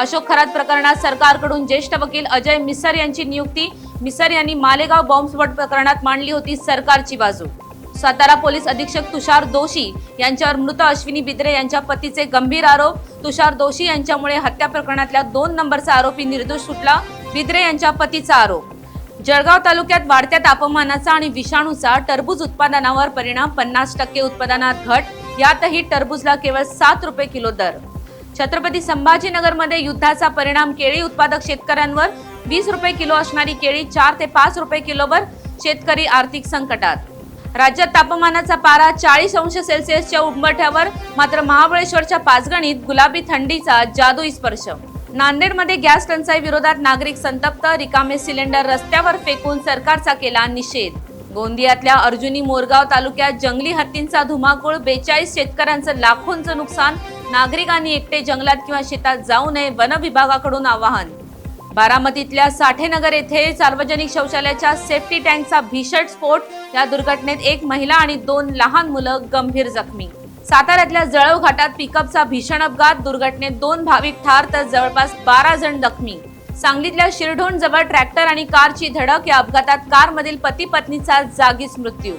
अशोक खरात प्रकरणात सरकारकडून ज्येष्ठ वकील अजय मिसर यांची नियुक्ती। मिसर यांनी मालेगाव बॉम्बस्फोट प्रकरणात मांडली होती सरकारची बाजू। सातारा पोलीस अधीक्षक तुषार दोशी यांच्यावर मृत अश्विनी बिद्रे यांच्या पतीचे गंभीर आरोप। तुषार दोशी यांच्यामुळे हत्या प्रकरणातल्या 2 नंबरचा आरोपी निर्दोष सुटला, बिद्रे यांच्या पतीचा आरोप। जळगाव तालुक्यात वाढत्या तापमानाचा आणि विषाणूचा टरबूज उत्पादनावर परिणाम, 50% उत्पादनात घट, यातही टरबूजला केवळ 7 रुपये किलो दर। छत्रपती संभाजीनगरमध्ये युद्धाचा परिणाम, केळी उत्पादक शेतकऱ्यांवर 20 रुपये किलो असणारी केळी 4 ते 5 रुपये किलोवर, शेतकरी आर्थिक संकटात। राज्यात तापमानाचा पारा 40 अंश सेल्सिअसच्या उंबरठ्यावर, मात्र महाबळेश्वरच्या पाचगणीत गुलाबी थंडीचा जादुई स्पर्श। नांदेडमध्ये गॅस टंचाई विरोधात नागरिक संतप्त, रिकामे सिलेंडर रस्त्यावर फेकून सरकारचा केला निषेध। गोंदियातल्या अर्जुनी मोरगाव तालुक्यात जंगली हत्तींचा धुमाकूळ, 42 शेतकऱ्यांचं लाखोंचं नुकसान, नागरिकांनी एकटे जंगलात किंवा शेतात जाऊ नये, वन विभागाकडून आवाहन। बारामतीतल्या साठेनगर येथे सार्वजनिक शौचालयाच्या सेफ्टी टँकचा भीषण स्फोट, या दुर्घटनेत 1 महिला आणि 2 लहान मुलं गंभीर जखमी। साताऱ्यातल्या जळव घाटात पिकअपचा भीषण अपघात, दुर्घटनेत 2 भाविक ठार तर जवळपास 12 जण जखमी। सांगलीतल्या शिरढोण जवळ ट्रॅक्टर आणि कारची धडक, या अपघातात कारमधील पती पत्नीचा जागीच मृत्यू।